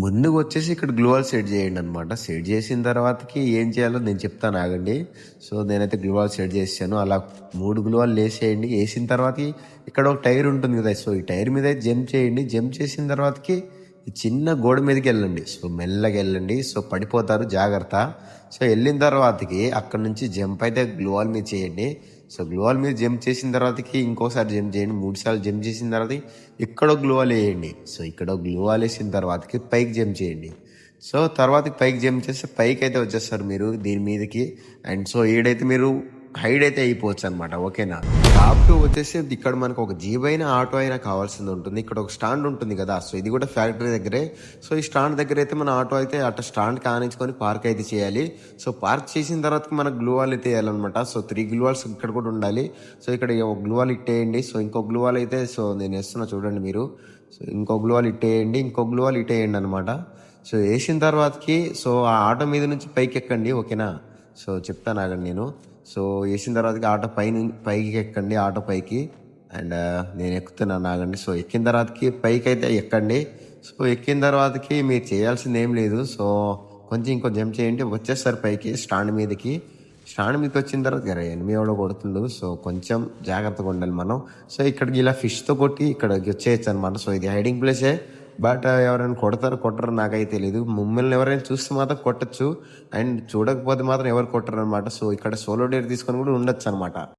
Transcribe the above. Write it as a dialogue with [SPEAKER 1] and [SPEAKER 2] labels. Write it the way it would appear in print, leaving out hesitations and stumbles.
[SPEAKER 1] ముందుగా వచ్చేసి ఇక్కడ గ్లూవాల్ సెట్ చేయండి అనమాట. సెట్ చేసిన తర్వాతకి ఏం చేయాలో నేను చెప్తాను ఆగండి. సో నేనైతే గ్లూవాల్ సెట్ చేసాను. అలా 3 గ్లూవాల్ వేసేయండి. వేసిన తర్వాతకి ఇక్కడ ఒక టైర్ ఉంటుంది కదా, సో ఈ టైర్ మీద జంప్ చేయండి. జంప్ చేసిన తర్వాతకి ఈ చిన్న గోడ మీదకి వెళ్ళండి. సో మెల్లగా వెళ్ళండి. సో పడిపోతారు, జాగ్రత్త. సో వెళ్ళిన తర్వాతకి అక్కడ నుంచి జంప్ అయితే గ్లూవాల్ మీద చేయండి. సో గ్లూవాల్ మీద జంప్ చేసిన తర్వాతకి ఇంకోసారి జంప్ చేయండి. 3 సార్లు జంప్ చేసిన తర్వాత ఇక్కడ గ్లూవాల్ వేయండి. సో ఇక్కడ గ్లూవాల్ వేసిన తర్వాతకి పైకి జంప్ చేయండి. సో తర్వాత పైకి జంప్ చేస్తే పైకి అయితే వచ్చేస్తారు మీరు దీని మీదకి. అండ్ సో ఈడైతే మీరు హైడ్ అయితే అయిపోవచ్చు అనమాట. ఓకేనా. టాప్ 2 వచ్చేసి ఇక్కడ మనకు ఒక జీప్ అయినా ఆటో అయినా కావాల్సింది ఉంటుంది. ఇక్కడ ఒక స్టాండ్ ఉంటుంది కదా, సో ఇది కూడా ఫ్యాక్టరీ దగ్గరే. సో ఈ స్టాండ్ దగ్గర అయితే మన ఆటో అయితే అట్లా స్టాండ్ కానించుకొని పార్క్ అయితే చేయాలి. సో పార్క్ చేసిన తర్వాత మనకు గ్లూవాల్ అయితే వేయాలన్నమాట. సో 3 గ్లూవాల్స్ ఇక్కడ కూడా ఉండాలి. సో ఇక్కడ ఒక గ్లూవాల్ ఇట్టేయండి. సో ఇంకో గ్లూవాల్ అయితే సో నేను వేస్తున్నా చూడండి మీరు. సో ఇంకో గ్లూవాల్ ఇట్టేయండి, ఇంకో గ్లూవాల్ ఇట్టేయండి అనమాట. సో వేసిన తర్వాతకి సో ఆ ఆటో మీద నుంచి పైకి ఎక్కండి. ఓకేనా. సో చెప్తాను ఆగండి నేను. సో వేసిన తర్వాత ఆటో పైకి ఎక్కండి, ఆటో పైకి. అండ్ నేను ఎక్కుతున్నాను ఆగండి. సో ఎక్కిన తర్వాతకి పైకి అయితే ఎక్కండి. సో ఎక్కిన తర్వాతకి మీరు చేయాల్సింది ఏం లేదు. సో కొంచెం ఇంకో జంప్ చేయండి, వచ్చేస్తారు పైకి స్టాండ్ మీదకి. స్టాండ్ మీదకి వచ్చిన తర్వాత ఎనిమి ఎవడో కొడుతుండు. సో కొంచెం జాగ్రత్తగా ఉండాలి మనం. సో ఇక్కడికి ఇలా ఫిష్తో కొట్టి ఇక్కడికి వచ్చేయచ్చు అనమాట. సో ఇది హైడింగ్ ప్లేసే. బట్ ఎవరైనా కొట్టరు నాకైతే తెలియదు. మిమ్మల్ని ఎవరైనా చూస్తే మాత్రం కొట్టచ్చు, అండ్ చూడకపోతే మాత్రం ఎవరు కొట్టరు అనమాట. సో ఇక్కడ సోలో డేర్ తీసుకొని కూడా ఉండొచ్చు అనమాట.